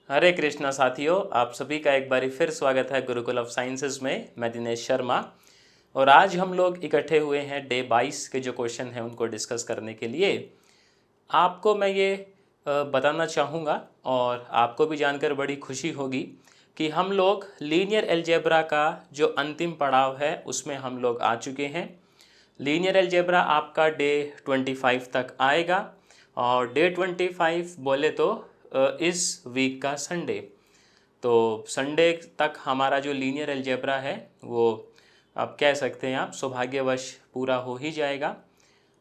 हरे कृष्णा साथियों, आप सभी का एक बार फिर स्वागत है गुरुकुल ऑफ साइंसेज में। मैं दिनेश शर्मा और आज हम लोग इकट्ठे हुए हैं डे 22 के जो क्वेश्चन हैं उनको डिस्कस करने के लिए। आपको मैं ये बताना चाहूँगा और आपको भी जानकर बड़ी खुशी होगी कि हम लोग लीनियर अलजेब्रा का जो अंतिम पड़ाव है उसमें हम लोग आ चुके हैं। लीनियर अलजेब्रा आपका डे 25 तक आएगा और डे 25 बोले तो इस वीक का संडे। तो संडे तक हमारा जो लीनियर अलजेब्रा है वो आप कह सकते हैं आप सौभाग्यवश पूरा हो ही जाएगा।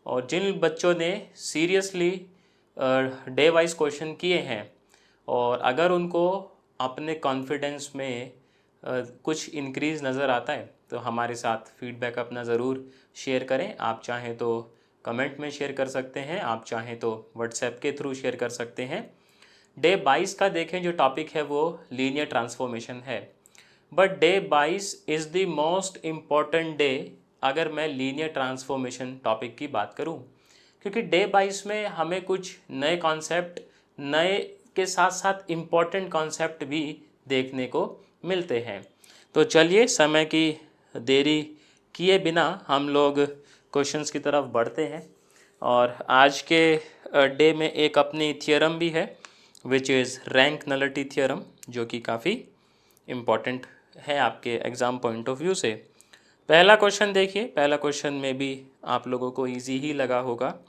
और जिन बच्चों ने सीरियसली डे वाइज क्वेश्चन किए हैं और अगर उनको अपने कॉन्फिडेंस में कुछ इंक्रीज़ नज़र आता है तो हमारे साथ फीडबैक अपना ज़रूर शेयर करें। आप चाहें तो कमेंट में शेयर कर सकते हैं, आप चाहें तो व्हाट्सएप के थ्रू शेयर कर सकते हैं। डे 22 का देखें जो टॉपिक है वो लीनियर ट्रांसफॉर्मेशन है। But day 22 is the most important day अगर मैं लीनियर ट्रांसफॉर्मेशन टॉपिक की बात करूं, क्योंकि डे 22 में हमें कुछ नए कॉन्सेप्ट, नए के साथ साथ इम्पॉर्टेंट कॉन्सेप्ट भी देखने को मिलते हैं। तो चलिए समय की देरी किए बिना हम लोग क्वेश्चंस की तरफ बढ़ते हैं। और आज के डे में एक अपनी थियरम भी है which is rank nullity theorem, जो कि काफ़ी इम्पॉर्टेंट है आपके एग्ज़ाम पॉइंट ऑफ व्यू से। पहला क्वेश्चन देखिए, पहला क्वेश्चन में भी आप लोगों को इजी ही लगा होगा।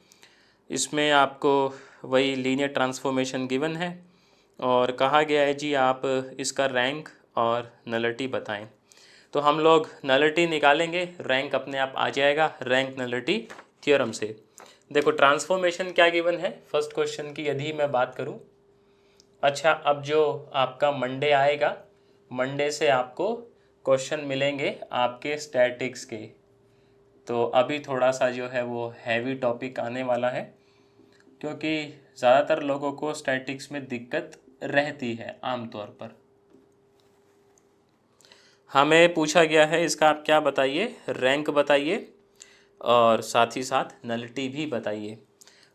इसमें आपको वही लीनियर ट्रांसफॉर्मेशन गिवन है और कहा गया है जी आप इसका रैंक और नलिटी बताएं। तो हम लोग नलिटी निकालेंगे, रैंक अपने आप आ जाएगा रैंक नलिटी थ्योरम से। देखो ट्रांसफॉर्मेशन क्या गिवन है फर्स्ट क्वेश्चन की यदि मैं बात करूं। अच्छा, अब जो आपका मंडे आएगा, मंडे से आपको क्वेश्चन मिलेंगे आपके स्टैटिक्स के। तो अभी थोड़ा सा जो है वो हैवी टॉपिक आने वाला है, क्योंकि ज़्यादातर लोगों को स्टैटिक्स में दिक्कत रहती है आमतौर पर। हमें पूछा गया है इसका आप क्या बताइए, रैंक बताइए और साथ ही साथ नलिटी भी बताइए।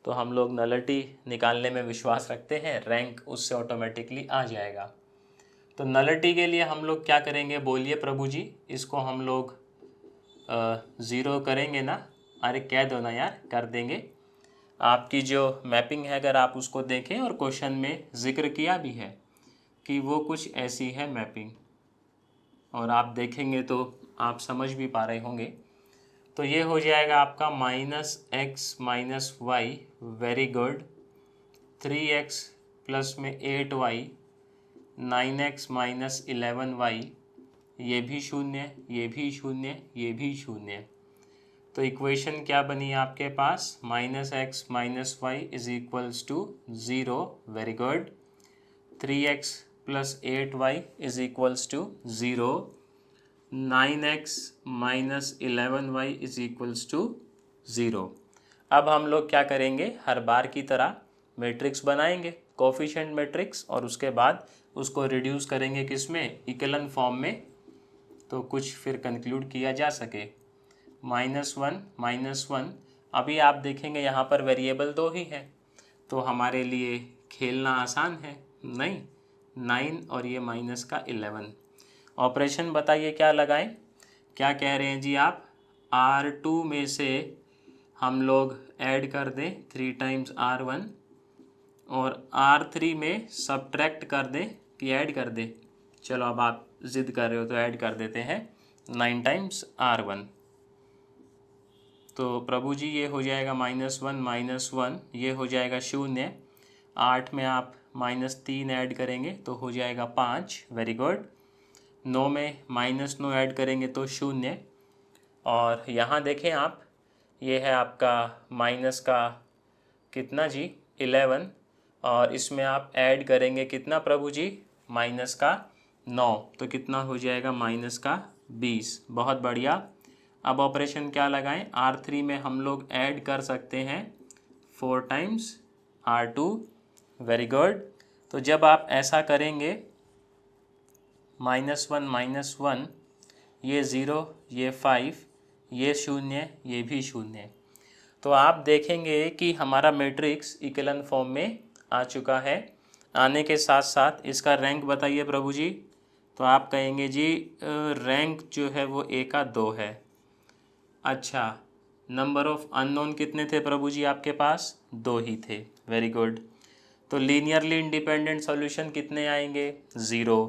तो हम लोग नलिटी निकालने में विश्वास रखते हैं, रैंक उससे ऑटोमेटिकली आ जाएगा। तो नलिटी के लिए हम लोग क्या करेंगे बोलिए प्रभु जी, इसको हम लोग ज़ीरो करेंगे ना? अरे कह दो ना यार, कर देंगे। आपकी जो मैपिंग है अगर आप उसको देखें और क्वेश्चन में जिक्र किया भी है कि वो कुछ ऐसी है मैपिंग, और आप देखेंगे तो आप समझ भी पा रहे होंगे। तो ये हो जाएगा आपका -x-y, very good. 3x plus में 8y, 9x-11y, ये भी शून्य, ये भी शून्य, ये भी शून्य। तो इक्वेशन क्या बनी आपके पास, -x-y is equals to 0, very good. 3x plus 8y is equals to 0, 9x-11y is equals to 0। अब हम लोग क्या करेंगे, हर बार की तरह मैट्रिक्स बनाएंगे, कोफिशिएंट मैट्रिक्स, और उसके बाद उसको रिड्यूस करेंगे किस में, इकोलन फॉर्म में, तो कुछ फिर कंक्लूड किया जा सके। -1 अभी आप देखेंगे यहाँ पर वेरिएबल 2 ही है, तो हमारे लिए खेलना आसान है, नहीं 9 और ये माइनस का 11। ऑपरेशन बताइए क्या लगाएं, क्या कह रहे हैं जी आप, R2 में से हम लोग ऐड कर दें 3 टाइम्स R1 और R3 में सब्ट्रैक्ट कर दें कि ऐड कर दें। चलो अब आप ज़िद कर रहे हो तो ऐड कर देते हैं 9 टाइम्स R1। तो प्रभु जी ये हो जाएगा -1, ये हो जाएगा 0। 8 में आप -3 ऐड करेंगे तो हो जाएगा 5, वेरी गुड। 9 में -9 ऐड करेंगे तो 0। और यहाँ देखें आप, ये है आपका माइनस का कितना जी, 11, और इसमें आप ऐड करेंगे कितना प्रभु जी, माइनस का 9, तो कितना हो जाएगा माइनस का 20। बहुत बढ़िया। अब ऑपरेशन क्या लगाएं, R3 में हम लोग ऐड कर सकते हैं 4 टाइम्स R2, वेरी गुड। तो जब आप ऐसा करेंगे -1, ये 0, ये 5, ये 0, ये भी 0, तो आप देखेंगे कि हमारा मैट्रिक्स इकोलन फॉर्म में आ चुका है। आने के साथ साथ इसका रैंक बताइए प्रभु जी। तो आप कहेंगे जी रैंक जो है वो ए का 2 है। अच्छा, नंबर ऑफ अननोन कितने थे प्रभु जी आपके पास? 2 ही थे। Very good. तो लीनियरली इंडिपेंडेंट सॉल्यूशन कितने आएंगे? 0।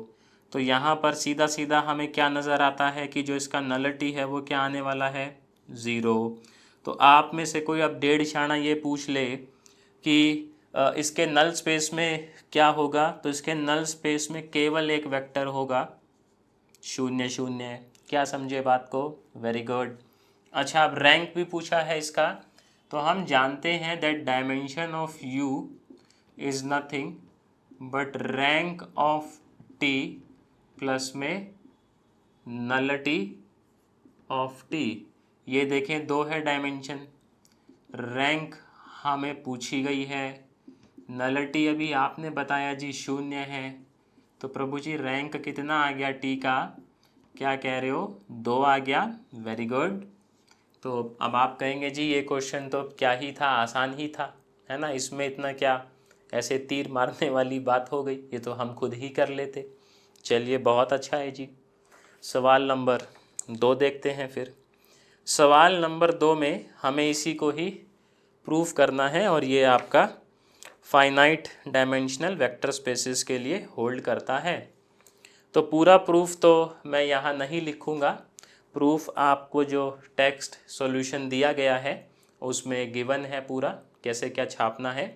तो यहाँ पर सीधा सीधा हमें क्या नज़र आता है कि जो इसका नलिटी है वो क्या आने वाला है? 0। तो आप में से कोई अब डेढ़ शाना ये पूछ ले कि इसके नल स्पेस में क्या होगा, तो इसके नल स्पेस में केवल एक वेक्टर होगा, 0 0। क्या समझे बात को? Very good. अच्छा, अब रैंक भी पूछा है इसका, तो हम जानते हैं that dimension of you is nothing but rank of T plus में नलिटी ऑफ टी। ये देखें 2 है डायमेंशन, रैंक हमें पूछी गई है, नलिटी अभी आपने बताया जी 0 है। तो प्रभु जी रैंक कितना आ गया टी का? क्या कह रहे हो? 2 आ गया। Very good. तो अब आप कहेंगे जी ये क्वेश्चन तो क्या ही था, आसान ही था, है ना, इसमें इतना क्या ऐसे तीर मारने वाली बात हो गई, ये तो हम खुद ही कर लेते। चलिए बहुत अच्छा है जी। सवाल नंबर 2 देखते हैं फिर। सवाल नंबर 2 में हमें इसी को ही प्रूफ करना है और ये आपका फाइनाइट डायमेंशनल वेक्टर स्पेसेस के लिए होल्ड करता है। तो पूरा प्रूफ तो मैं यहाँ नहीं लिखूँगा, प्रूफ आपको जो टेक्स्ट सॉल्यूशन दिया गया है उसमें गिवन है पूरा, कैसे क्या छापना है।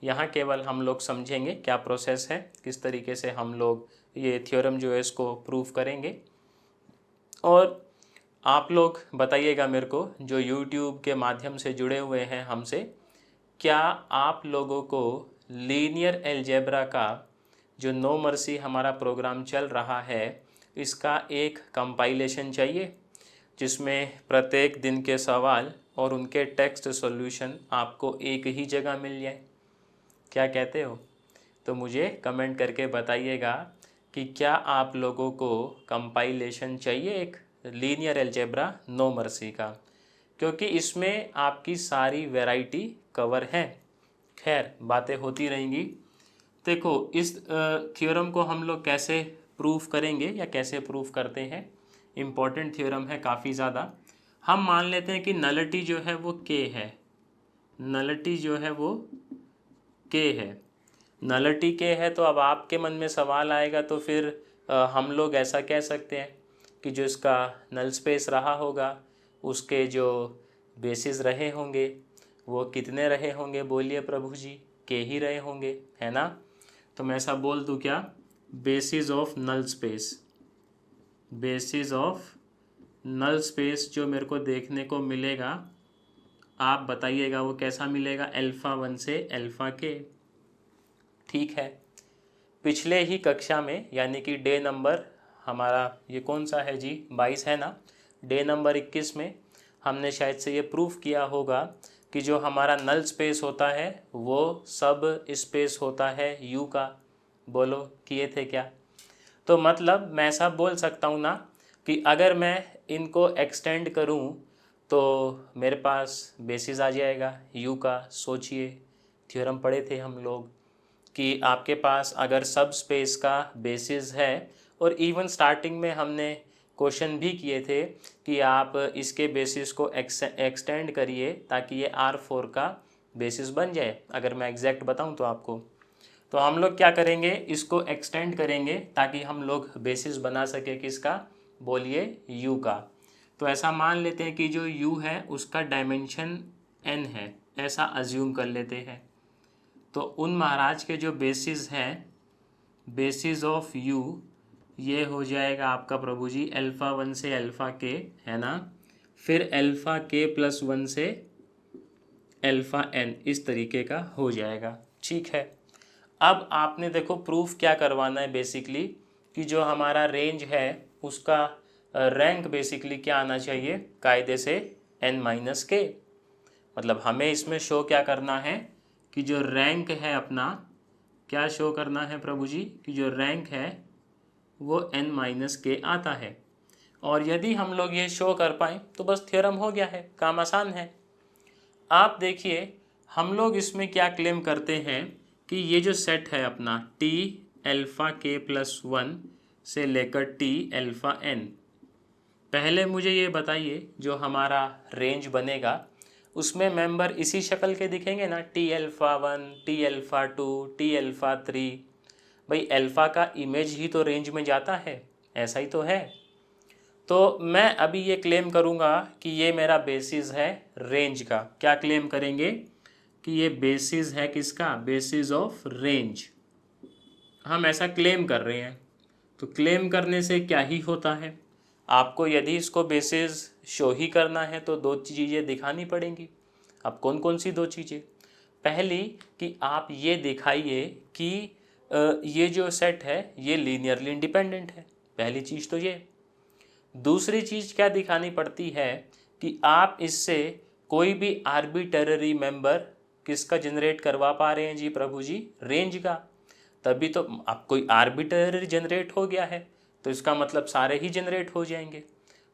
यहाँ केवल हम लोग समझेंगे क्या प्रोसेस है, किस तरीके से हम लोग ये थ्योरम जो है इसको प्रूफ करेंगे। और आप लोग बताइएगा मेरे को, जो यूट्यूब के माध्यम से जुड़े हुए हैं हमसे, क्या आप लोगों को लीनियर अलजेब्रा का जो नो मर्सी हमारा प्रोग्राम चल रहा है इसका एक कंपाइलेशन चाहिए, जिसमें प्रत्येक दिन के सवाल और उनके टेक्स्ट सॉल्यूशन आपको एक ही जगह मिल जाए? क्या कहते हो? तो मुझे कमेंट करके बताइएगा कि क्या आप लोगों को कंपाइलेशन चाहिए एक लीनियर अलजेब्रा नो मर्सी का, क्योंकि इसमें आपकी सारी वैरायटी कवर है। खैर बातें होती रहेंगी। देखो इस थ्योरम को हम लोग कैसे प्रूफ करेंगे या कैसे प्रूफ करते हैं, इम्पॉर्टेंट थ्योरम है काफ़ी ज़्यादा। हम मान लेते हैं कि नलिटी जो है वो के है, नलिटी जो है वो के है, नलिटी के है। तो अब आपके मन में सवाल आएगा, तो फिर हम लोग ऐसा कह सकते हैं कि जो इसका नल स्पेस रहा होगा उसके जो बेसिस रहे होंगे वो कितने रहे होंगे? बोलिए प्रभु जी। के ही रहे होंगे, है ना। तो मैं ऐसा बोल दूं क्या? Basis of null space, basis of null space जो मेरे को देखने को मिलेगा, आप बताइएगा वो कैसा मिलेगा? अल्फ़ा 1 से अल्फ़ा के। ठीक है। पिछले ही कक्षा में यानी कि डे नंबर हमारा ये कौन सा है जी? 22 है ना। डे नंबर 21 में हमने शायद से ये प्रूफ किया होगा कि जो हमारा नल स्पेस होता है वो सब स्पेस होता है यू का। बोलो किए थे क्या? तो मतलब मैं ऐसा बोल सकता हूँ ना कि अगर मैं इनको एक्सटेंड करूँ तो मेरे पास बेसिस आ जाएगा यू का। सोचिए, थ्योरम पढ़े थे हम लोग कि आपके पास अगर सब स्पेस का बेसिस है, और इवन स्टार्टिंग में हमने क्वेश्चन भी किए थे कि आप इसके बेसिस को एक्सटेंड करिए ताकि ये R4 का बेसिस बन जाए, अगर मैं एग्जैक्ट बताऊं तो आपको। तो हम लोग क्या करेंगे, इसको एक्सटेंड करेंगे ताकि हम लोग बेसिस बना सके किसका? बोलिए U का। तो ऐसा मान लेते हैं कि जो U है उसका डायमेंशन n है, ऐसा अज्यूम कर लेते हैं। तो उन महाराज के जो बेसिस हैं, बेसिस ऑफ U, ये हो जाएगा आपका प्रभु जी अल्फ़ा 1 से अल्फ़ा के, है ना। फिर अल्फ़ा के प्लस 1 से अल्फ़ा n, इस तरीके का हो जाएगा। ठीक है। अब आपने देखो प्रूफ क्या करवाना है बेसिकली, कि जो हमारा रेंज है उसका रैंक बेसिकली क्या आना चाहिए? कायदे से n माइनस के। मतलब हमें इसमें शो क्या करना है कि जो रैंक है अपना, क्या शो करना है प्रभु जी? कि जो रैंक है वो n माइनस के आता है। और यदि हम लोग ये शो कर पाएँ तो बस थ्योरम हो गया है, काम आसान है। आप देखिए हम लोग इसमें क्या क्लेम करते हैं कि ये जो सेट है अपना टी अल्फ़ा के प्लस 1 से लेकर टी अल्फ़ा एन, पहले मुझे ये बताइए जो हमारा रेंज बनेगा उसमें मेंबर इसी शक्ल के दिखेंगे ना, T alpha 1, T alpha 2, T alpha 3। भाई अल्फ़ा का इमेज ही तो रेंज में जाता है, ऐसा ही तो है। तो मैं अभी ये क्लेम करूँगा कि ये मेरा बेसिस है रेंज का। क्या क्लेम करेंगे कि ये बेसिस है किसका, बेसिस ऑफ रेंज। हम ऐसा क्लेम कर रहे हैं। तो क्लेम करने से क्या ही होता है, आपको यदि इसको बेसिस शो ही करना है तो दो चीज़ें दिखानी पड़ेंगी। अब कौन कौन सी दो चीज़ें? पहली कि आप ये दिखाइए कि ये जो सेट है ये लीनियरली इंडिपेंडेंट है, पहली चीज़ तो ये। दूसरी चीज़ क्या दिखानी पड़ती है कि आप इससे कोई भी आर्बिटररी मेंबर किसका जनरेट करवा पा रहे हैं जी प्रभु जी, रेंज का। तभी तो अब कोई आर्बिटररी जनरेट हो गया है तो इसका मतलब सारे ही जनरेट हो जाएंगे,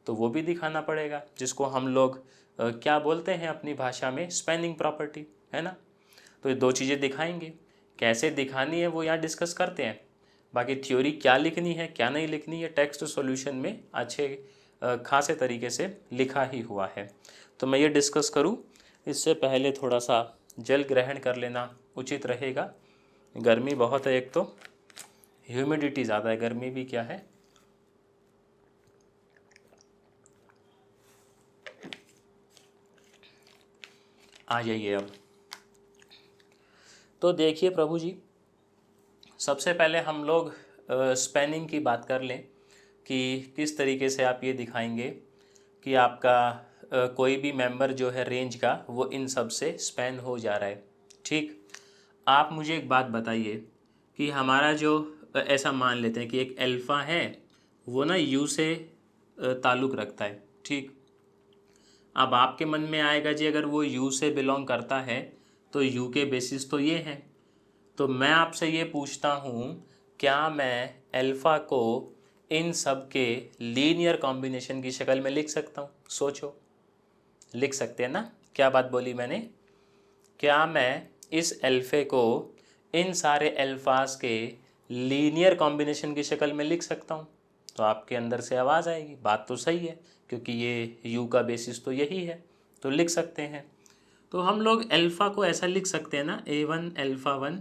तो वो भी दिखाना पड़ेगा, जिसको हम लोग क्या बोलते हैं अपनी भाषा में, स्पैनिंग प्रॉपर्टी, है ना। तो ये दो चीज़ें दिखाएंगे, कैसे दिखानी है वो यहाँ डिस्कस करते हैं। बाकी थ्योरी क्या लिखनी है क्या नहीं लिखनी है टेक्स्ट सॉल्यूशन में अच्छे खासे तरीके से लिखा ही हुआ है। तो मैं ये डिस्कस करूँ इससे पहले थोड़ा सा जल ग्रहण कर लेना उचित रहेगा। गर्मी बहुत है, एक तो ह्यूमिडिटी ज़्यादा है, गर्मी भी क्या है। आ जाइए अब। तो देखिए प्रभु जी, सबसे पहले हम लोग स्पैनिंग की बात कर लें कि किस तरीके से आप ये दिखाएंगे कि आपका कोई भी मेंबर जो है रेंज का वो इन सब से स्पैन हो जा रहा है। ठीक, आप मुझे एक बात बताइए कि हमारा जो ऐसा मान लेते हैं कि एक अल्फ़ा है वो ना यू से ताल्लुक़ रखता है। ठीक, अब आपके मन में आएगा जी अगर वो यू से बिलोंग करता है तो यू के बेसिस तो ये हैं। तो मैं आपसे ये पूछता हूँ, क्या मैं अल्फ़ा को इन सब के लीनियर कॉम्बिनेशन की शक्ल में लिख सकता हूँ? सोचो, लिख सकते हैं ना। क्या बात बोली मैंने? क्या मैं इस अल्फ़े को इन सारे अल्फ़ाज के लीनियर कॉम्बिनेशन की शक्ल में लिख सकता हूँ? तो आपके अंदर से आवाज़ आएगी बात तो सही है, क्योंकि ये यू का बेसिस तो यही है, तो लिख सकते हैं। तो हम लोग अल्फ़ा को ऐसा लिख सकते हैं ना, A1 अल्फ़ा 1,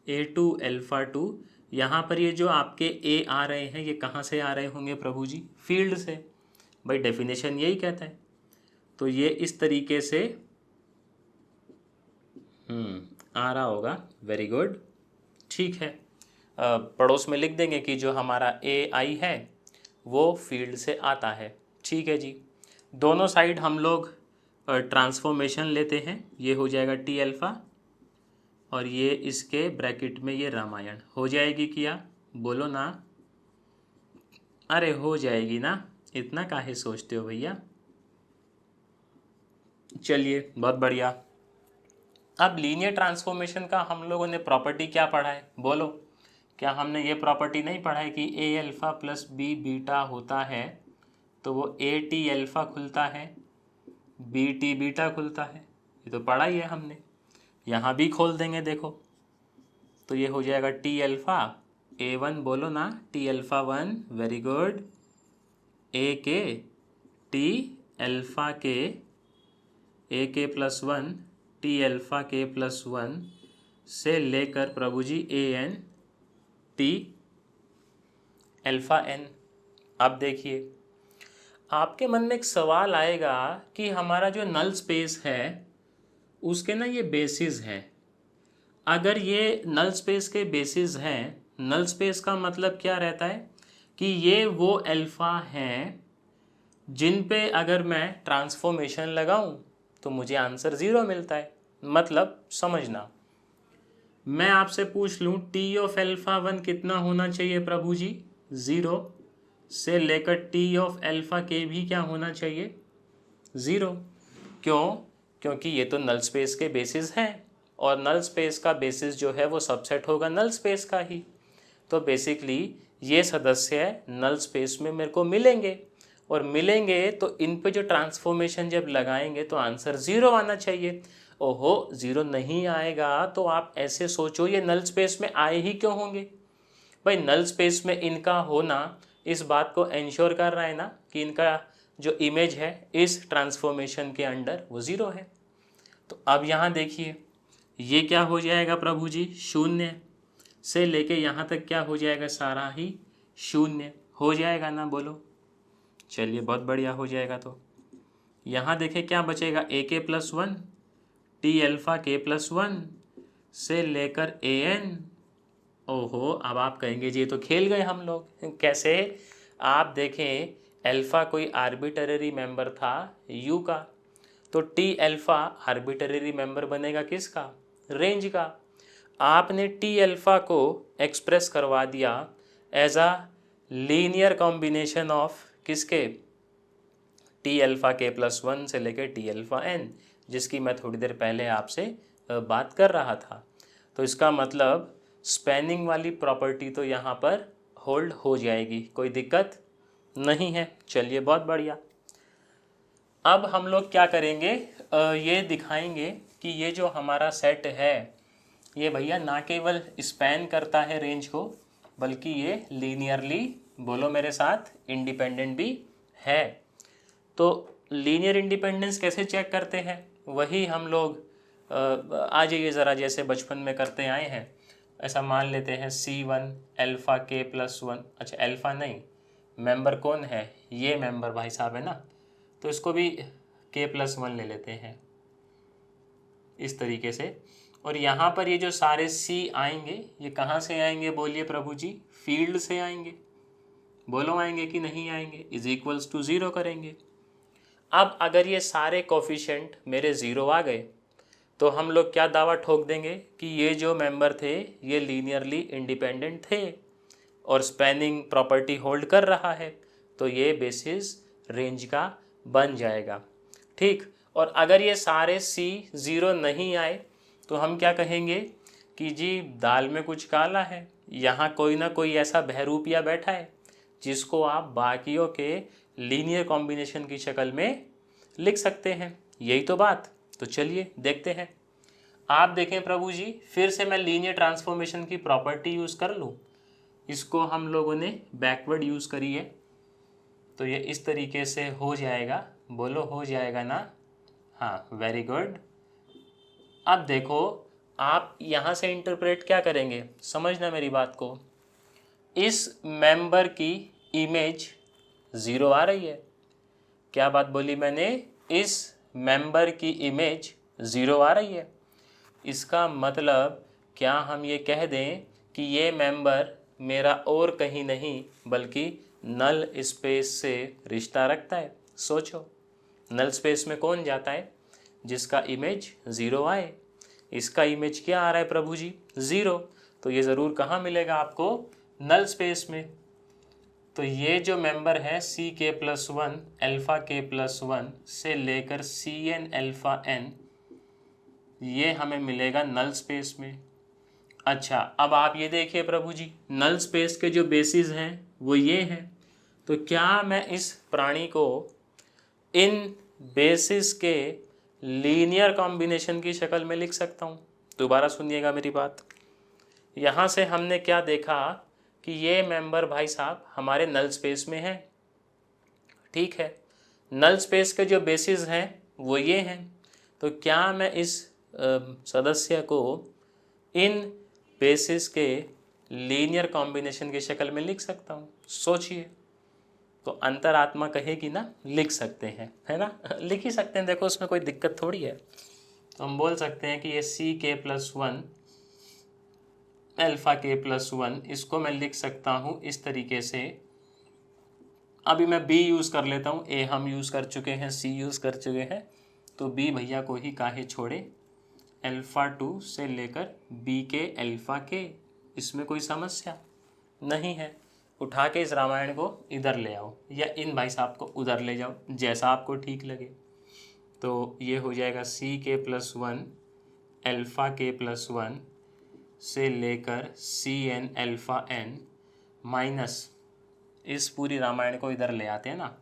A2 अल्फ़ा 2। यहाँ पर ये जो आपके ए आ रहे हैं ये कहाँ से आ रहे होंगे प्रभु जी? फील्ड से। भाई डेफिनेशन यही कहता है। तो ये इस तरीके से आ रहा होगा। वेरी गुड, ठीक है। पड़ोस में लिख देंगे कि जो हमारा ए आई है वो फील्ड से आता है। ठीक है जी। दोनों साइड हम लोग ट्रांसफॉर्मेशन लेते हैं, ये हो जाएगा टी अल्फ़ा और ये इसके ब्रैकेट में ये रामायण हो जाएगी। क्या बोलो ना? अरे हो जाएगी ना, इतना काहे सोचते हो भैया। चलिए बहुत बढ़िया। अब लीनियर ट्रांसफॉर्मेशन का हम लोगों ने प्रॉपर्टी क्या पढ़ा है बोलो? क्या हमने ये प्रॉपर्टी नहीं पढ़ा है कि ए अल्फ़ा प्लस बी बीटा होता है तो वो ए टी अल्फ़ा खुलता है, बी टी बीटा खुलता है? ये तो पढ़ा ही है हमने, यहाँ भी खोल देंगे देखो। तो ये हो जाएगा टी अल्फ़ा A1, बोलो ना, टी अल्फ़ा 1, वेरी गुड, ए के टी अल्फ़ा के, ए के प्लस 1 टी अल्फ़ा के प्लस 1 से लेकर प्रभु जी AN टी अल्फ़ा N। अब देखिए आपके मन में एक सवाल आएगा कि हमारा जो नल स्पेस है उसके ना ये बेसिस हैं। अगर ये नल स्पेस के बेसिस हैं, नल स्पेस का मतलब क्या रहता है कि ये वो अल्फ़ा हैं जिन पे अगर मैं ट्रांसफॉर्मेशन लगाऊं तो मुझे आंसर 0 मिलता है। मतलब समझना, मैं आपसे पूछ लूं टी ऑफ अल्फ़ा 1 कितना होना चाहिए प्रभु जी? 0 से लेकर टी ऑफ अल्फ़ा के भी क्या होना चाहिए? 0। क्यों? क्योंकि ये तो नल स्पेस के बेसिस हैं और नल स्पेस का बेसिस जो है वो सबसेट होगा नल स्पेस का ही। तो बेसिकली ये सदस्य नल स्पेस में मेरे को मिलेंगे और मिलेंगे तो इन पे जो ट्रांसफॉर्मेशन जब लगाएंगे तो आंसर 0 आना चाहिए। ओहो, ज़ीरो नहीं आएगा तो आप ऐसे सोचो ये नल स्पेस में आए ही क्यों होंगे। भाई नल स्पेस में इनका होना इस बात को इंश्योर कर रहा है ना कि इनका जो इमेज है इस ट्रांसफॉर्मेशन के अंडर वो ज़ीरो है। तो अब यहाँ देखिए ये क्या हो जाएगा प्रभु जी, शून्य से लेके यहाँ तक क्या हो जाएगा, सारा ही शून्य हो जाएगा ना, बोलो। चलिए बहुत बढ़िया हो जाएगा। तो यहाँ देखें क्या बचेगा, ए के प्लस वन टी अल्फ़ा के प्लस वन से लेकर ए एन। ओहो, अब आप कहेंगे जी ये तो खेल गए हम लोग। कैसे, आप देखें अल्फ़ा कोई आर्बिटरी मेंबर था यू का, तो टी अल्फ़ा आर्बिटरी मेंबर बनेगा किसका, रेंज का। आपने टी अल्फ़ा को एक्सप्रेस करवा दिया as a linear combination of किसके, टी अल्फ़ा के प्लस वन से लेकर टी अल्फ़ा एन, जिसकी मैं थोड़ी देर पहले आपसे बात कर रहा था। तो इसका मतलब स्पैनिंग वाली प्रॉपर्टी तो यहाँ पर होल्ड हो जाएगी, कोई दिक्कत नहीं है। चलिए बहुत बढ़िया। अब हम लोग क्या करेंगे, ये दिखाएंगे कि ये जो हमारा सेट है ये भैया ना केवल स्पैन करता है रेंज को, बल्कि ये लीनियरली, बोलो मेरे साथ, इंडिपेंडेंट भी है। तो लीनियर इंडिपेंडेंस कैसे चेक करते हैं, वही हम लोग आ जाइए ज़रा, जैसे बचपन में करते आए हैं। ऐसा मान लेते हैं C1 अल्फ़ा के प्लस वन, अच्छा अल्फ़ा नहीं, मेंबर कौन है, ये मेंबर भाई साहब है ना, तो इसको भी के प्लस वन ले लेते हैं इस तरीके से। और यहाँ पर ये जो सारे C आएंगे ये कहाँ से आएंगे, बोलिए प्रभु जी, फील्ड से आएंगे। बोलो आएंगे कि नहीं आएंगे, इज इक्वल्स टू ज़ीरो करेंगे। अब अगर ये सारे कोफिशिएंट मेरे ज़ीरो आ गए तो हम लोग क्या दावा ठोक देंगे कि ये जो मेंबर थे ये लीनियरली इंडिपेंडेंट थे और स्पैनिंग प्रॉपर्टी होल्ड कर रहा है, तो ये बेसिस रेंज का बन जाएगा। ठीक, और अगर ये सारे C ज़ीरो नहीं आए तो हम क्या कहेंगे कि जी दाल में कुछ काला है, यहाँ कोई ना कोई ऐसा बहरूपिया बैठा है जिसको आप बाकियों के लीनियर कॉम्बिनेशन की शक्ल में लिख सकते हैं। यही तो बात। तो चलिए देखते हैं। आप देखें प्रभु जी, फिर से मैं लीनियर ट्रांसफॉर्मेशन की प्रॉपर्टी यूज़ कर लूँ, इसको हम लोगों ने बैकवर्ड यूज़ करी है, तो ये इस तरीके से हो जाएगा। बोलो हो जाएगा ना, हाँ वेरी गुड। अब देखो आप यहाँ से इंटरप्रेट क्या करेंगे, समझना मेरी बात को। इस मेंबर की इमेज ज़ीरो आ रही है, क्या बात बोली मैंने, इस मेंबर की इमेज ज़ीरो आ रही है। इसका मतलब क्या हम ये कह दें कि ये मेंबर मेरा और कहीं नहीं बल्कि नल स्पेस से रिश्ता रखता है। सोचो नल स्पेस में कौन जाता है जिसका इमेज ज़ीरो आए, इसका इमेज क्या आ रहा है प्रभु जी, ज़ीरो, तो ये ज़रूर कहाँ मिलेगा आपको, नल स्पेस में। तो ये जो मेंबर है C के प्लस वन अल्फ़ा के प्लस वन से लेकर CN अल्फ़ा N, ये हमें मिलेगा नल स्पेस में। अच्छा अब आप ये देखिए प्रभु जी, नल स्पेस के जो बेसिस हैं वो ये हैं, तो क्या मैं इस प्राणी को इन बेसिस के लीनियर कॉम्बिनेशन की शक्ल में लिख सकता हूँ। दोबारा सुनिएगा मेरी बात। यहाँ से हमने क्या देखा कि ये मेंबर भाई साहब हमारे नल स्पेस में है, ठीक है। नल स्पेस के जो बेसिस हैं वो ये हैं, तो क्या मैं इस सदस्य को इन बेसिस के लीनियर कॉम्बिनेशन की शक्ल में लिख सकता हूँ। सोचिए, तो अंतरात्मा कहेगी ना लिख सकते हैं, है ना, लिख ही सकते हैं, देखो उसमें कोई दिक्कत थोड़ी है। तो हम बोल सकते हैं कि ये C के प्लस वन अल्फ़ा के प्लस वन, इसको मैं लिख सकता हूँ इस तरीके से। अभी मैं B यूज़ कर लेता हूँ, A हम यूज़ कर चुके हैं, C यूज़ कर चुके हैं, तो B भैया को ही काहे छोड़े, अल्फ़ा टू से लेकर B के अल्फ़ा के, इसमें कोई समस्या नहीं है। उठा के इस रामायण को इधर ले आओ या इन भाई साहब को उधर ले जाओ, जैसा आपको ठीक लगे। तो ये हो जाएगा C के प्लस वन अल्फ़ा के प्लस वन से लेकर CN अल्फ़ा N माइनस, इस पूरी रामायण को इधर ले आते हैं ना।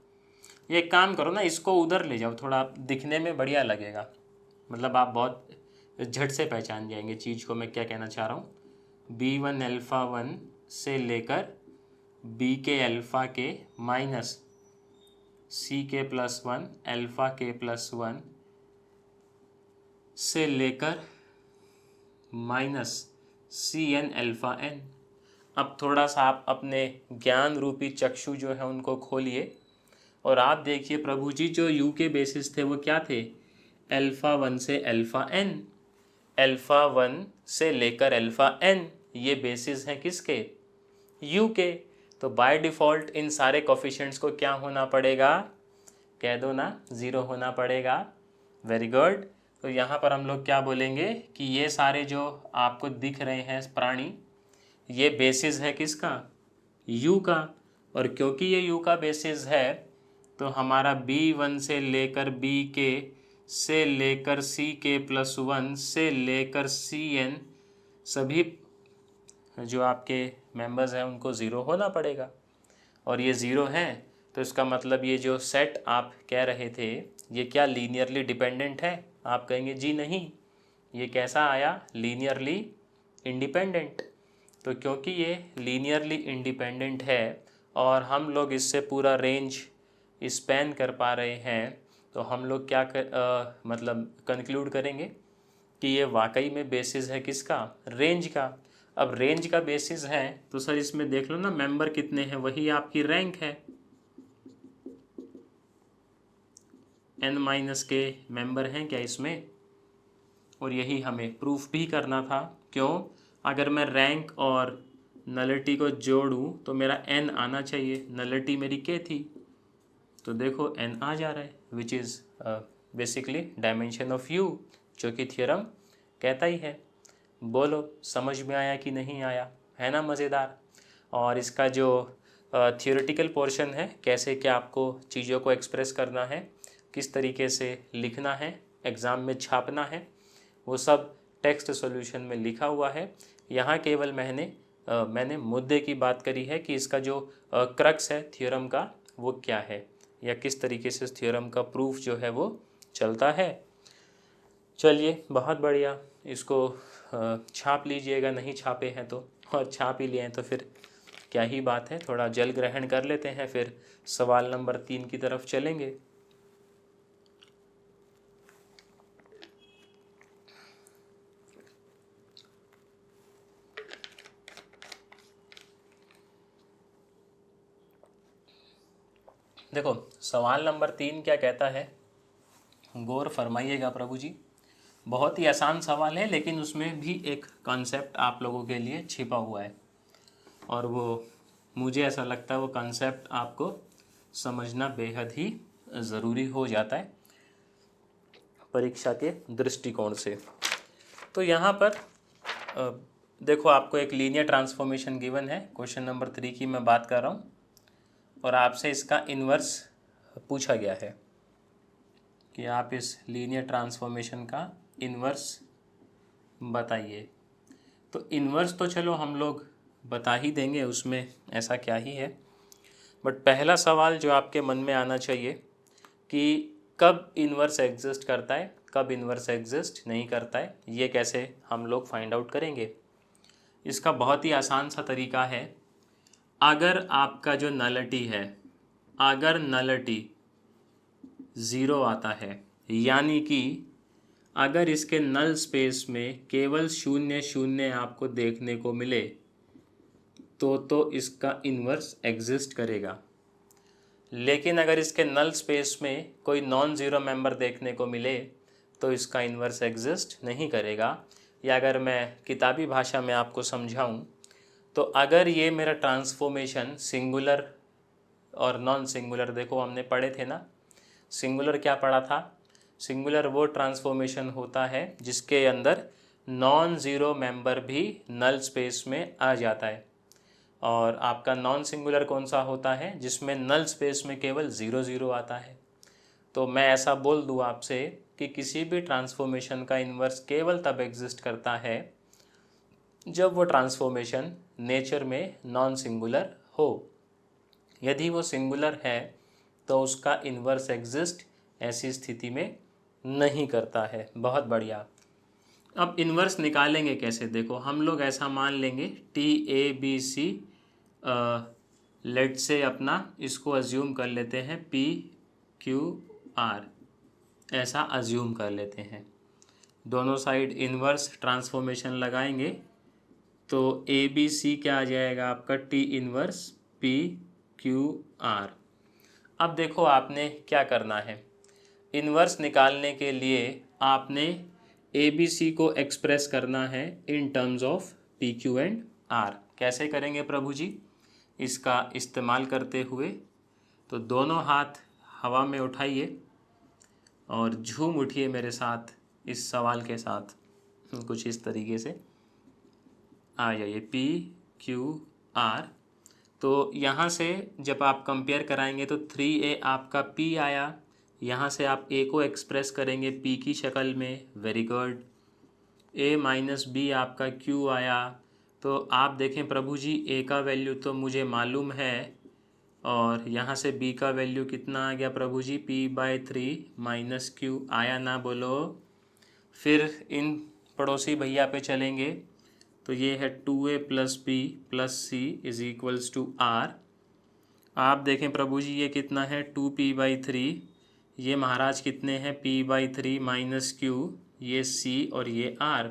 ये काम करो ना, इसको उधर ले जाओ, थोड़ा दिखने में बढ़िया लगेगा, मतलब आप बहुत झट से पहचान जाएंगे चीज़ को मैं क्या कहना चाह रहा हूँ। B1 अल्फ़ा 1 से लेकर B के अल्फ़ा के माइनस C के प्लस 1 अल्फ़ा के प्लस 1 से लेकर माइनस CN अल्फ़ा n। अब थोड़ा सा आप अपने ज्ञान रूपी चक्षु जो है उनको खोलिए और आप देखिए प्रभु जी जो U के बेसिस थे वो क्या थे, अल्फ़ा 1 से अल्फ़ा n, अल्फ़ा 1 से लेकर अल्फ़ा n, ये बेसिस हैं किसके, U के। तो बाय डिफ़ॉल्ट इन सारे कोफिशिएंट्स को क्या होना पड़ेगा, कह दो ना, ज़ीरो होना पड़ेगा। Very good. तो यहाँ पर हम लोग क्या बोलेंगे कि ये सारे जो आपको दिख रहे हैं प्राणी, ये बेसिस है किसका, U का। और क्योंकि ये U का बेसिस है तो हमारा B1 से लेकर B के से लेकर C के प्लस 1 से लेकर CN सभी जो आपके मेंबर्स हैं उनको ज़ीरो होना पड़ेगा। और ये ज़ीरो है तो इसका मतलब ये जो सेट आप कह रहे थे ये क्या लीनियरली डिपेंडेंट है, आप कहेंगे जी नहीं, ये कैसा आया, लीनियरली इंडिपेंडेंट। तो क्योंकि ये लीनियरली इंडिपेंडेंट है और हम लोग इससे पूरा रेंज स्पैन कर पा रहे हैं तो हम लोग क्या मतलब कंक्लूड करेंगे कि ये वाकई में बेसिस है किसका, रेंज का। अब रेंज का बेसिस है तो सर इसमें देख लो ना मेंबर कितने हैं, वही आपकी रैंक है, n माइनस के मेंबर हैं क्या इसमें, और यही हमें प्रूफ भी करना था। क्यों, अगर मैं रैंक और नलिटी को जोड़ूं तो मेरा n आना चाहिए, नलिटी मेरी k थी तो देखो n आ जा रहा है which is basically dimension of u, जो कि थ्योरम कहता ही है। बोलो समझ में आया कि नहीं आया, है ना मज़ेदार। और इसका जो थियोरेटिकल पोर्शन है, कैसे क्या आपको चीज़ों को एक्सप्रेस करना है, किस तरीके से लिखना है, एग्ज़ाम में छापना है, वो सब टेक्स्ट सॉल्यूशन में लिखा हुआ है। यहाँ केवल मैंने मुद्दे की बात करी है कि इसका जो क्रक्स है थ्योरम का वो क्या है, या किस तरीके से इस थ्योरम का प्रूफ जो है वो चलता है। चलिए बहुत बढ़िया, इसको छाप लीजिएगा, नहीं छापे हैं तो, और छाप ही लिए हैं तो फिर क्या ही बात है, थोड़ा जल ग्रहण कर लेते हैं, फिर सवाल नंबर 3 की तरफ चलेंगे। देखो सवाल नंबर 3 क्या कहता है, गौर फरमाइएगा प्रभु जी। बहुत ही आसान सवाल है लेकिन उसमें भी एक कॉन्सेप्ट आप लोगों के लिए छिपा हुआ है और वो मुझे ऐसा लगता है वो कॉन्सेप्ट आपको समझना बेहद ही ज़रूरी हो जाता है परीक्षा के दृष्टिकोण से। तो यहाँ पर देखो आपको एक लीनियर ट्रांसफॉर्मेशन गिवन है, क्वेश्चन नंबर 3 की मैं बात कर रहा हूँ, और आपसे इसका इन्वर्स पूछा गया है कि आप इस लीनियर ट्रांसफॉर्मेशन का इन्वर्स बताइए। तो इन्वर्स तो चलो हम लोग बता ही देंगे, उसमें ऐसा क्या ही है, बट पहला सवाल जो आपके मन में आना चाहिए कि कब इन्वर्स एग्जिस्ट करता है, कब इन्वर्स एग्जिस्ट नहीं करता है, ये कैसे हम लोग फाइंड आउट करेंगे। इसका बहुत ही आसान सा तरीका है, अगर आपका जो नलिटी है, अगर नलिटी ज़ीरो आता है, यानी कि अगर इसके नल स्पेस में केवल 0 0 आपको देखने को मिले तो इसका इन्वर्स एग्जिस्ट करेगा। लेकिन अगर इसके नल स्पेस में कोई नॉन ज़ीरो मेंबर देखने को मिले तो इसका इन्वर्स एग्जिस्ट नहीं करेगा। या अगर मैं किताबी भाषा में आपको समझाऊं तो अगर ये मेरा ट्रांसफॉर्मेशन सिंगुलर और नॉन सिंगुलर, देखो हमने पढ़े थे ना, सिंगुलर क्या पढ़ा था, सिंगुलर वो ट्रांसफॉर्मेशन होता है जिसके अंदर नॉन ज़ीरो मेंबर भी नल स्पेस में आ जाता है, और आपका नॉन सिंगुलर कौन सा होता है, जिसमें नल स्पेस में केवल 0 0 आता है। तो मैं ऐसा बोल दूँ आपसे कि किसी भी ट्रांसफॉर्मेशन का इन्वर्स केवल तब एग्जिस्ट करता है जब वो ट्रांसफॉर्मेशन नेचर में नॉन सिंगुलर हो। यदि वो सिंगुलर है तो उसका इन्वर्स एग्जिस्ट ऐसी स्थिति में नहीं करता है। बहुत बढ़िया। अब इन्वर्स निकालेंगे कैसे, देखो हम लोग ऐसा मान लेंगे TABC, लेट से अपना इसको अज्यूम कर लेते हैं PQR, ऐसा अज्यूम कर लेते हैं। दोनों साइड इन्वर्स ट्रांसफॉर्मेशन लगाएंगे तो ABC क्या आ जाएगा आपका, T इन्वर्स PQR। अब देखो आपने क्या करना है, इन्वर्स निकालने के लिए आपने ABC को एक्सप्रेस करना है in terms of PQ and R। कैसे करेंगे प्रभु जी, इसका इस्तेमाल करते हुए तो दोनों हाथ हवा में उठाइए और झूम उठिए मेरे साथ इस सवाल के साथ, कुछ इस तरीके से आ जाइए PQR। तो यहाँ से जब आप कंपेयर कराएंगे तो 3A आपका P आया, यहाँ से आप A को एक्सप्रेस करेंगे P की शक्ल में, very good. A minus B आपका Q आया, तो आप देखें प्रभु जी A का वैल्यू तो मुझे मालूम है और यहाँ से B का वैल्यू कितना आ गया प्रभु जी, P/3 माइनस Q आया ना, बोलो। फिर इन पड़ोसी भैया पे चलेंगे तो ये है 2A plus B plus C is equals to R। आप देखें प्रभु जी ये कितना है 2P/3, ये महाराज कितने हैं P/3 माइनस Q, ये C और ये R,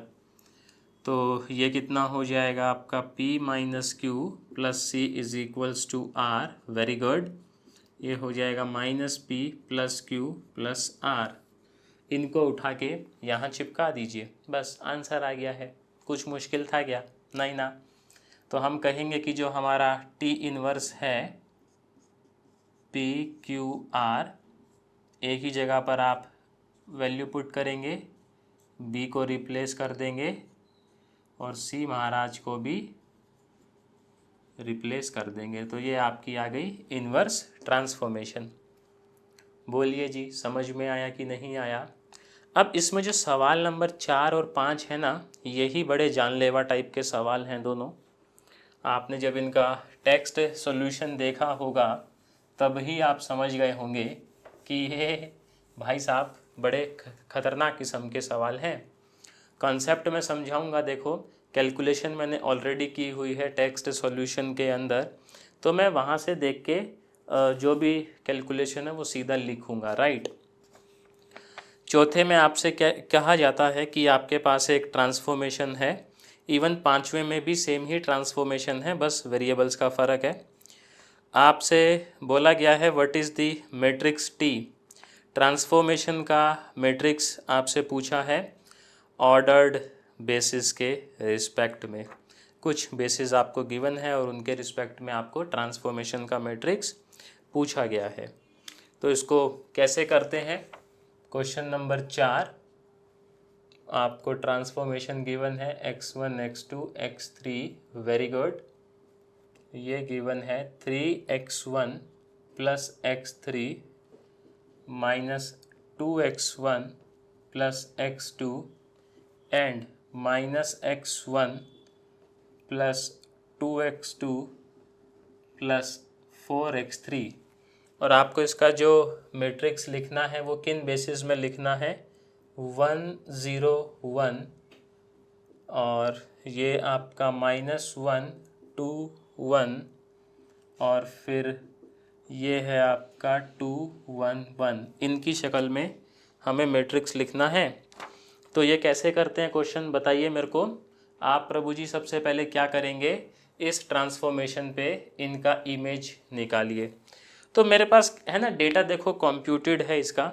तो ये कितना हो जाएगा आपका P minus Q plus C is equals to R, very good. ये हो जाएगा minus P plus Q plus R। इनको उठा के यहाँ चिपका दीजिए, बस आंसर आ गया है। कुछ मुश्किल था क्या, नहीं ना। तो हम कहेंगे कि जो हमारा T इन्वर्स है PQR, एक ही जगह पर आप वैल्यू पुट करेंगे, B को रिप्लेस कर देंगे और C महाराज को भी रिप्लेस कर देंगे, तो ये आपकी आ गई इन्वर्स ट्रांसफॉर्मेशन। बोलिए जी समझ में आया कि नहीं आया। अब इसमें जो सवाल नंबर 4 और 5 है ना, यही बड़े जानलेवा टाइप के सवाल हैं दोनों। आपने जब इनका टेक्स्ट सॉल्यूशन देखा होगा तब ही आप समझ गए होंगे कि ये भाई साहब बड़े खतरनाक किस्म के सवाल हैं। कॉन्सेप्ट में समझाऊंगा, देखो कैलकुलेशन मैंने ऑलरेडी की हुई है टेक्स्ट सॉल्यूशन के अंदर, तो मैं वहाँ से देख के जो भी कैलकुलेशन है वो सीधा लिखूंगा, राइट। चौथे में आपसे क्या कहा जाता है कि आपके पास एक ट्रांसफॉर्मेशन है, इवन पांचवें में भी सेम ही ट्रांसफॉर्मेशन है, बस वेरिएबल्स का फ़र्क है। आपसे बोला गया है what is the matrix T, transformation का मैट्रिक्स आपसे पूछा है ऑर्डर्ड बेसिस के रिस्पेक्ट में। कुछ बेसिस आपको गिवन है और उनके रिस्पेक्ट में आपको ट्रांसफॉर्मेशन का मैट्रिक्स पूछा गया है। तो इसको कैसे करते हैं, क्वेश्चन नंबर 4 आपको ट्रांसफॉर्मेशन गिवन है x1 x2 x3, very good. ये गिवन है 3x1 plus x3 minus 2x1 plus x2 and minus x1 plus 2x2 plus 4x3। और आपको इसका जो मैट्रिक्स लिखना है वो किन बेसिस में लिखना है, 1 0 1, और ये आपका -1 2 1, और फिर ये है आपका 2 1 1। इनकी शक्ल में हमें मैट्रिक्स लिखना है। तो ये कैसे करते हैं क्वेश्चन बताइए मेरे को। आप प्रभु जी सबसे पहले क्या करेंगे, इस ट्रांसफॉर्मेशन पे इनका इमेज निकालिए। तो मेरे पास है ना डेटा, देखो कंप्यूटेड है इसका,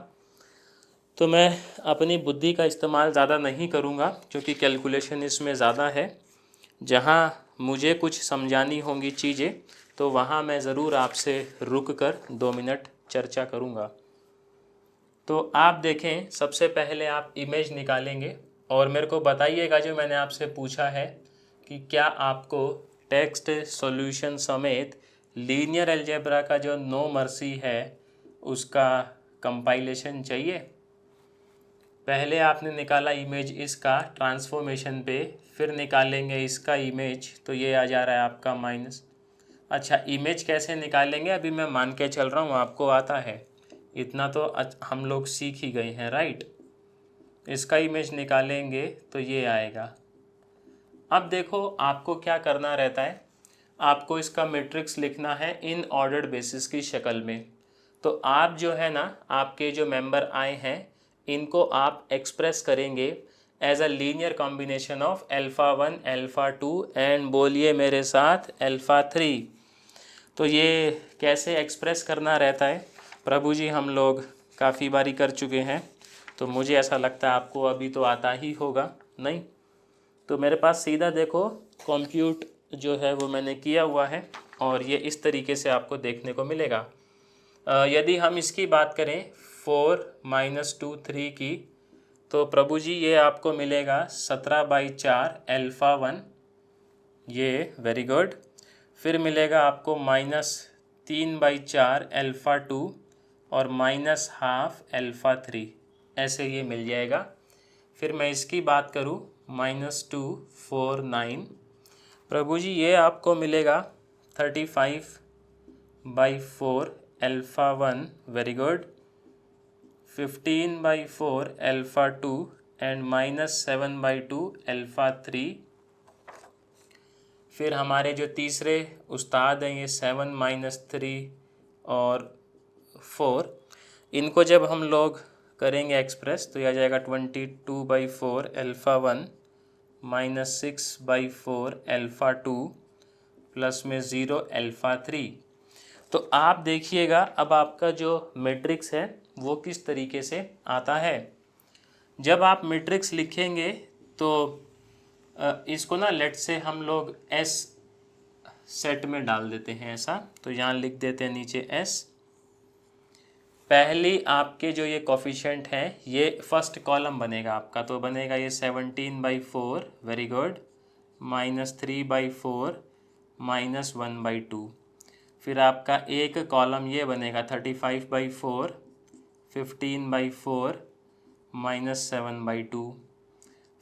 तो मैं अपनी बुद्धि का इस्तेमाल ज़्यादा नहीं करूँगा क्योंकि कैलकुलेशन इसमें ज़्यादा है। जहाँ मुझे कुछ समझानी होंगी चीज़ें तो वहाँ मैं ज़रूर आपसे रुक कर 2 मिनट चर्चा करूँगा। तो आप देखें, सबसे पहले आप इमेज निकालेंगे और मेरे को बताइएगा जो मैंने आपसे पूछा है कि क्या आपको टेक्स्ट सॉल्यूशन समेत लीनियर अलजेब्रा का जो नो मर्सी है उसका कंपाइलेशन चाहिए। पहले आपने निकाला इमेज इसका ट्रांसफॉर्मेशन पे, फिर निकालेंगे इसका इमेज, तो ये आ जा रहा है आपका माइनस। अच्छा इमेज कैसे निकालेंगे अभी मैं मान के चल रहा हूँ आपको आता है, इतना तो हम लोग सीख ही गए हैं, राइट। इसका इमेज निकालेंगे तो ये आएगा। अब देखो आपको क्या करना रहता है, आपको इसका मैट्रिक्स लिखना है इन ऑर्डर्ड बेसिस की शक्ल में। तो आप जो है ना, आपके जो मेंबर आए हैं इनको आप एक्सप्रेस करेंगे as a linear combination of alpha 1 alpha 2 and बोलिए मेरे साथ अल्फ़ा 3। तो ये कैसे एक्सप्रेस करना रहता है प्रभु जी, हम लोग काफ़ी बारी कर चुके हैं, तो मुझे ऐसा लगता है आपको अभी तो आता ही होगा। नहीं तो मेरे पास सीधा देखो कंप्यूट जो है वो मैंने किया हुआ है और ये इस तरीके से आपको देखने को मिलेगा। यदि हम इसकी बात करें 4 - 2 3 की, तो प्रभु जी ये आपको मिलेगा 17/4 अल्फ़ा 1, ये वेरी गुड। फिर मिलेगा आपको -3/4 अल्फ़ा 2 और -½ अल्फ़ा 3, ऐसे ये मिल जाएगा। फिर मैं इसकी बात करूँ -2 4 9, प्रभु जी ये आपको मिलेगा 35/4 alpha 1, very good. 15/4 alpha 2 and -7/2 alpha 3। फिर हमारे जो तीसरे उस्ताद हैं ये 7 - 3 और 4, इनको जब हम लोग करेंगे एक्सप्रेस तो यह आ जाएगा 22/4 अल्फ़ा 1 -6/4 अल्फ़ा 2 प्लस में 0 अल्फ़ा 3। तो आप देखिएगा अब आपका जो मैट्रिक्स है वो किस तरीके से आता है। जब आप मैट्रिक्स लिखेंगे तो इसको ना लेट से हम लोग एस सेट में डाल देते हैं ऐसा, तो यहाँ लिख देते हैं नीचे एस। पहली आपके जो ये कोफिशिएंट हैं ये फर्स्ट कॉलम बनेगा आपका, तो बनेगा ये 17/4, वेरी गुड, -3/4 -1/2। फिर आपका एक कॉलम ये बनेगा 35/4 15/4 -7/2।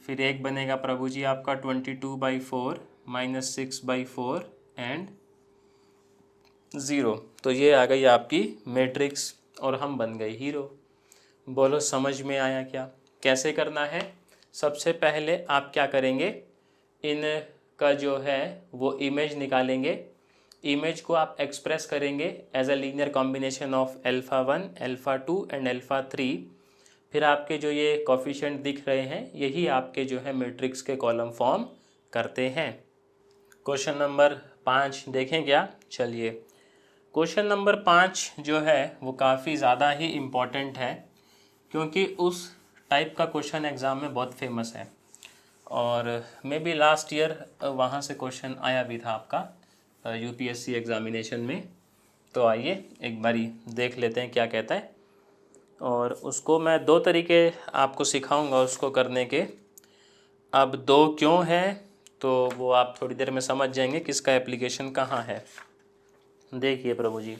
फिर एक बनेगा प्रभु जी आपका 22/4 -6/4 एंड 0। तो ये आ गई आपकी मैट्रिक्स और हम बन गए हीरो। बोलो समझ में आया क्या, कैसे करना है। सबसे पहले आप क्या करेंगे, इन का जो है वो इमेज निकालेंगे। इमेज को आप एक्सप्रेस करेंगे as a linear combination of alpha 1 alpha 2 and alpha 3। फिर आपके जो ये कोफिशिएंट दिख रहे हैं यही आपके जो है मैट्रिक्स के कॉलम फॉर्म करते हैं। क्वेश्चन नंबर 5 देखें क्या, चलिए। क्वेश्चन नंबर 5 जो है वो काफ़ी ज़्यादा ही इम्पोर्टेंट है, क्योंकि उस टाइप का क्वेश्चन एग्ज़ाम में बहुत फेमस है और मे बी लास्ट ईयर वहाँ से क्वेश्चन आया भी था आपका यूपीएससी एग्ज़ामिनेशन में। तो आइए एक बारी देख लेते हैं क्या कहता है, और उसको मैं 2 तरीके आपको सिखाऊंगा उसको करने के। अब 2 क्यों है तो वो आप थोड़ी देर में समझ जाएंगे किसका एप्लीकेशन कहाँ है। देखिए प्रभु जी,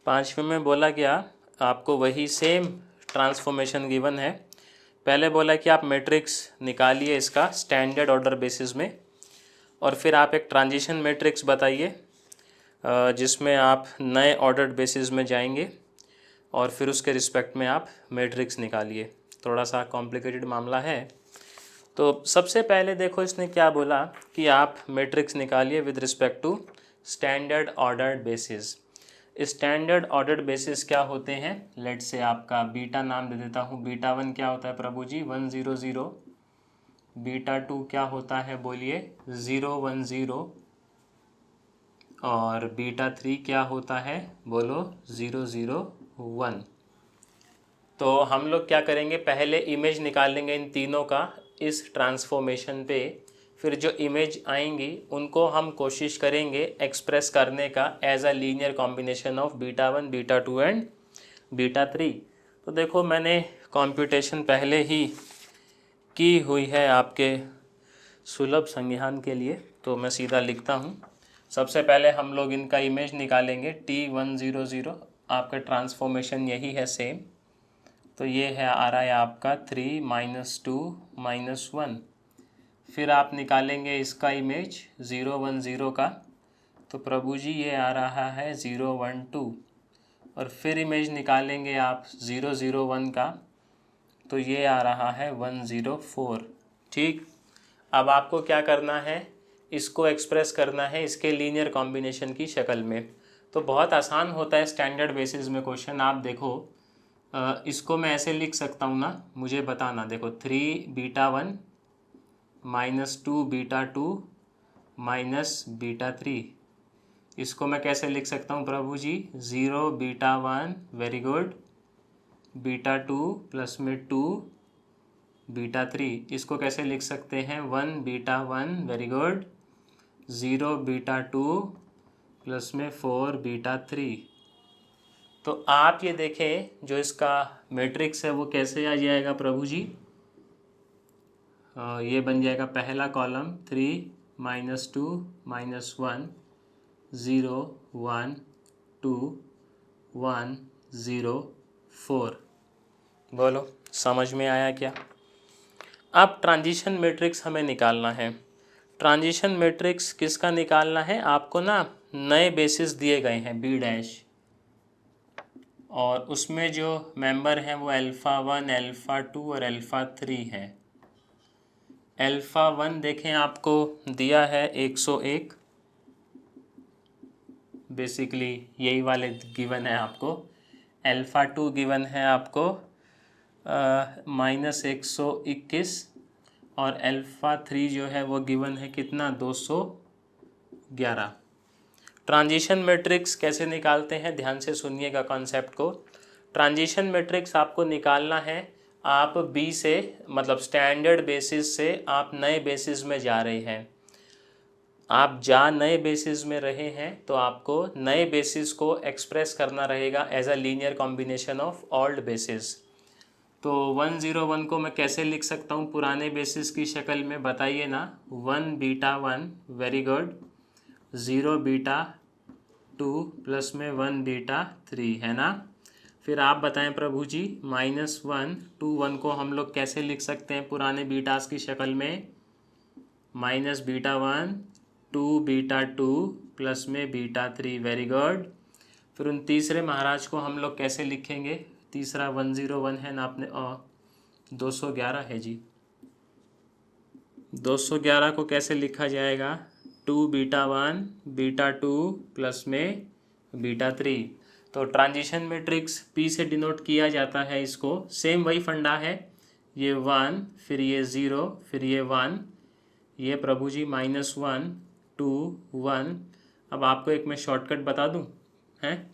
5वें में बोला क्या, आपको वही सेम ट्रांसफॉर्मेशन गिवन है। पहले बोला कि आप मैट्रिक्स निकालिए इसका स्टैंडर्ड ऑर्डर बेसिस में, और फिर आप एक ट्रांजिशन मैट्रिक्स बताइए जिसमें आप नए ऑर्डर्ड बेसिस में जाएंगे और फिर उसके रिस्पेक्ट में आप मैट्रिक्स निकालिए। थोड़ा सा कॉम्प्लिकेटेड मामला है। तो सबसे पहले देखो इसने क्या बोला कि आप मैट्रिक्स निकालिए with respect to standard ordered basis. Standard ordered basis क्या होते हैं, लेट से आपका बीटा नाम दे देता हूँ। बीटा 1 क्या होता है प्रभु जी, 100। बीटा 2 क्या होता है बोलिए, 010। और बीटा 3 क्या होता है बोलो, 001। तो हम लोग क्या करेंगे, पहले इमेज निकालेंगे इन तीनों का इस ट्रांसफॉर्मेशन पे। फिर जो इमेज आएंगी उनको हम कोशिश करेंगे एक्सप्रेस करने का as a linear combination of beta 1 beta 2 and beta 3। तो देखो मैंने कंप्यूटेशन पहले ही की हुई है आपके सुलभ संज्ञान के लिए, तो मैं सीधा लिखता हूँ। सबसे पहले हम लोग इनका इमेज निकालेंगे T100, आपका ट्रांसफॉर्मेशन यही है सेम। तो ये है आ रहा है आपका 3 - 2 - 1। फिर आप निकालेंगे इसका इमेज 010 का, तो प्रभु जी ये आ रहा है 012। और फिर इमेज निकालेंगे आप 001 का, तो ये आ रहा है 104। ठीक, अब आपको क्या करना है, इसको एक्सप्रेस करना है इसके लीनियर कॉम्बिनेशन की शक्ल में। तो बहुत आसान होता है स्टैंडर्ड बेसिस में क्वेश्चन। आप देखो इसको मैं ऐसे लिख सकता हूँ ना, मुझे बताना। देखो 3β1 - 2β2 - β3, इसको मैं कैसे लिख सकता हूँ प्रभु जी? 0β1 वेरी गुड, β2 प्लस में 2β3, इसको कैसे लिख सकते हैं? 1β1 वेरी गुड, 0β2 प्लस में 4β3। तो आप ये देखें जो इसका मैट्रिक्स है वो कैसे आ जाएगा प्रभु जी? ये बन जाएगा पहला कॉलम 3 - 2 - 1 0 1 2 1 0 4। बोलो समझ में आया क्या? अब ट्रांजिशन मैट्रिक्स हमें निकालना है। ट्रांजिशन मैट्रिक्स किसका निकालना है? आपको ना नए बेसिस दिए गए हैं B', और उसमें जो मेंबर हैं वो α1 α2 और α3 है। α1 देखें आपको दिया है 101, बेसिकली यही वाले गिवन है आपको। α2 गिवन है आपको -121, और α3 जो है वो गिवन है कितना? 211। ट्रांजिशन मैट्रिक्स कैसे निकालते हैं? ध्यान से सुनिएगा कॉन्सेप्ट को। ट्रांजिशन मैट्रिक्स आपको निकालना है, आप बी से मतलब स्टैंडर्ड बेसिस से आप नए बेसिस में जा रहे हैं। आप नए बेसिस में रहे हैं तो आपको नए बेसिस को एक्सप्रेस करना रहेगा as a linear combination of old basis. तो 101 को मैं कैसे लिख सकता हूँ पुराने बेसिस की शक्ल में? बताइए ना। 1β1 वेरी गुड, 0β2 प्लस में 1β3 है ना। फिर आप बताएं प्रभु जी, -1 2 1 को हम लोग कैसे लिख सकते हैं पुराने बीटास की शक्ल में? -β1 2β2 प्लस में β3 वेरी गुड। फिर उन तीसरे महाराज को हम लोग कैसे लिखेंगे? तीसरा 101 है ना आपने, 211 है जी। 211 को कैसे लिखा जाएगा? 2β1 β2 प्लस में β3। तो ट्रांजिशन मैट्रिक्स P से डिनोट किया जाता है इसको। सेम वही फंडा है, ये 1 फिर ये 0 फिर ये 1, ये प्रभु जी -1 2 1। अब आपको एक मैं शॉर्टकट बता दूं, हैं?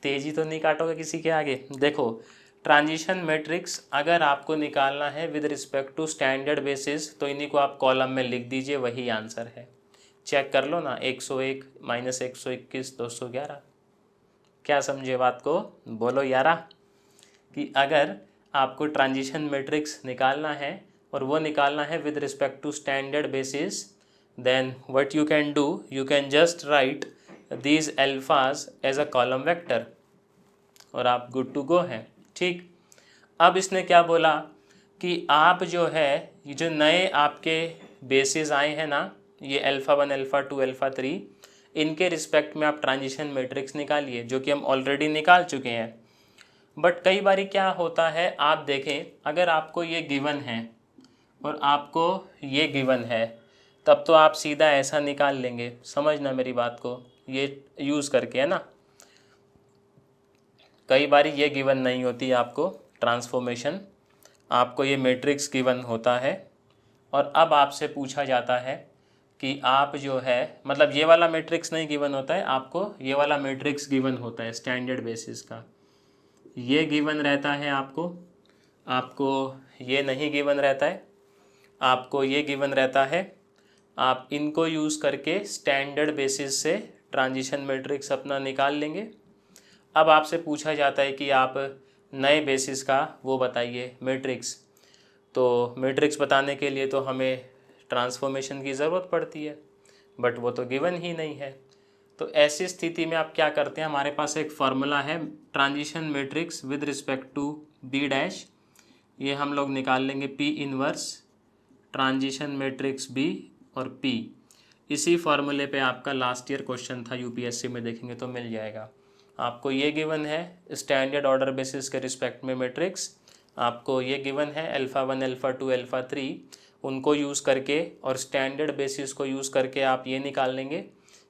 तेजी तो नहीं काटोगे किसी के आगे? देखो ट्रांजिशन मैट्रिक्स अगर आपको निकालना है with respect to standard basis, तो इन्हीं को आप कॉलम में लिख दीजिए, वही आंसर है। चेक कर लो ना, 101 -121 211। क्या समझे बात को? बोलो यारा। कि अगर आपको ट्रांजिशन मैट्रिक्स निकालना है और वो निकालना है with respect to standard basis, then what you can do, you can just write these alphas as a column vector और आप गुड टू गो हैं। ठीक, अब इसने क्या बोला कि आप जो है ये जो नए आपके बेसिस आए हैं ना, ये α1 α2 α3, इनके रिस्पेक्ट में आप ट्रांजिशन मैट्रिक्स निकालिए, जो कि हम ऑलरेडी निकाल चुके हैं। बट कई बारी क्या होता है, आप देखें अगर आपको ये गिवन है और आपको ये गिवन है, तब तो आप सीधा ऐसा निकाल लेंगे। समझना मेरी बात को, ये यूज़ करके, है ना। कई बारी ये गिवन नहीं होती आपको ट्रांसफॉर्मेशन, आपको ये मैट्रिक्स गिवन होता है और अब आपसे पूछा जाता है कि आप जो है, मतलब ये वाला मैट्रिक्स नहीं गिवन होता है आपको, ये वाला मैट्रिक्स गिवन होता है स्टैंडर्ड बेसिस का। ये गिवन रहता है आपको ये नहीं गिवन रहता है, आपको ये गिवन रहता है। आप इनको यूज़ करके स्टैंडर्ड बेसिस से ट्रांजिशन मैट्रिक्स अपना निकाल लेंगे। अब आपसे पूछा जाता है कि आप नए बेसिस का वो बताइए मैट्रिक्स। तो मैट्रिक्स बताने के लिए तो हमें ट्रांसफॉर्मेशन की ज़रूरत पड़ती है, बट वो तो गिवन ही नहीं है। तो ऐसी स्थिति में आप क्या करते हैं, हमारे पास एक फार्मूला है transition matrix with respect to B', ये हम लोग निकाल लेंगे P inverse transition matrix B और P। इसी फार्मूले पे आपका लास्ट ईयर क्वेश्चन था UPSC में, देखेंगे तो मिल जाएगा। आपको ये गिवन है स्टैंडर्ड ऑर्डर बेसिस के रिस्पेक्ट में मैट्रिक्स, आपको ये गिवन है अल्फ़ा 1 अल्फ़ा 2 अल्फ़ा 3, उनको यूज़ करके और स्टैंडर्ड बेसिस को यूज़ करके आप ये निकाल लेंगे।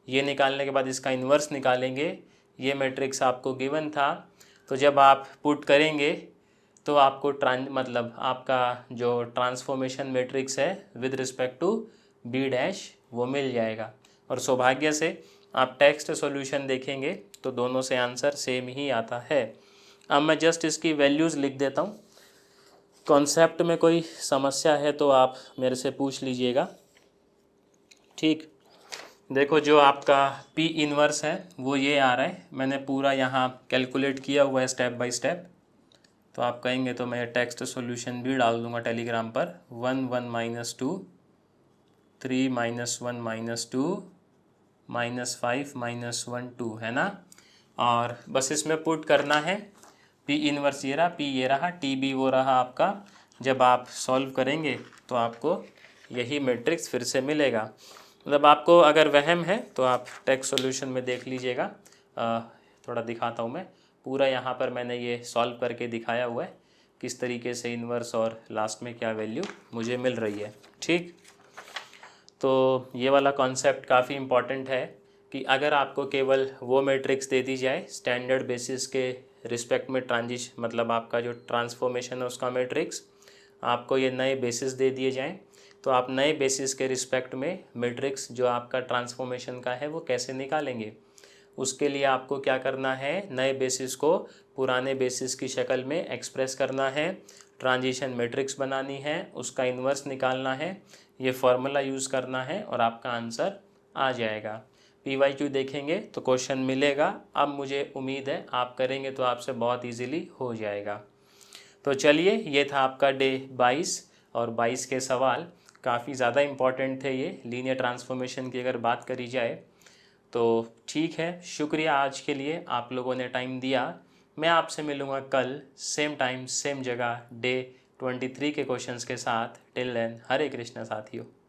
ये निकालने के बाद इसका इन्वर्स निकालेंगे। ये मैट्रिक्स आपको गिवन था, तो जब आप पुट करेंगे तो आपको मतलब आपका जो ट्रांसफॉर्मेशन मैट्रिक्स है with respect to B dash वो मिल जाएगा। और सौभाग्य से आप टेक्स्ट सॉल्यूशन देखेंगे तो दोनों से आंसर सेम ही आता है। अब मैं जस्ट इसकी वैल्यूज़ लिख देता हूँ। कॉन्सेप्ट में कोई समस्या है तो आप मेरे से पूछ लीजिएगा। ठीक, देखो जो आपका P इनवर्स है वो ये आ रहा है, मैंने पूरा यहाँ कैलकुलेट किया हुआ है स्टेप बाय स्टेप। तो आप कहेंगे तो मैं टेक्स्ट सॉल्यूशन भी डाल दूंगा टेलीग्राम पर। 1 1 minus 2, 3 minus 1 minus 2, minus 5 minus 1 2, है ना। और बस इसमें पुट करना है P इनवर्स ये रहा, P ये रहा, TB वो रहा आपका। जब आप सॉल्व करेंगे तो आपको यही मैट्रिक्स फिर से मिलेगा। मतलब आपको अगर वहम है तो आप टेक्स्ट सॉल्यूशन में देख लीजिएगा। थोड़ा दिखाता हूँ मैं, पूरा यहाँ पर मैंने ये सॉल्व करके दिखाया हुआ है किस तरीके से इन्वर्स और लास्ट में क्या वैल्यू मुझे मिल रही है। ठीक, तो ये वाला कॉन्सेप्ट काफ़ी इम्पॉर्टेंट है कि अगर आपको केवल वो मैट्रिक्स दे दी जाए स्टैंडर्ड बेसिस के रिस्पेक्ट में मतलब आपका जो ट्रांसफॉर्मेशन है उसका मैट्रिक्स, आपको ये नए बेसिस दे दिए जाएं, तो आप नए बेसिस के रिस्पेक्ट में मैट्रिक्स जो आपका ट्रांसफॉर्मेशन का है वो कैसे निकालेंगे। उसके लिए आपको क्या करना है, नए बेसिस को पुराने बेसिस की शक्ल में एक्सप्रेस करना है, ट्रांजिशन मैट्रिक्स बनानी है, उसका इन्वर्स निकालना है, ये फॉर्मूला यूज़ करना है और आपका आंसर आ जाएगा। PYQ देखेंगे तो क्वेश्चन मिलेगा। अब मुझे उम्मीद है आप करेंगे तो आपसे बहुत इजीली हो जाएगा। तो चलिए, ये था आपका डे 22 और 22 के सवाल काफ़ी ज़्यादा इम्पॉर्टेंट थे ये लीनियर ट्रांसफॉर्मेशन की अगर बात करी जाए तो। ठीक है, शुक्रिया आज के लिए, आप लोगों ने टाइम दिया। मैं आपसे मिलूँगा कल सेम टाइम सेम जगह डे 23 के क्वेश्चंस के साथ। टिल देन, हरे कृष्णा साथियों।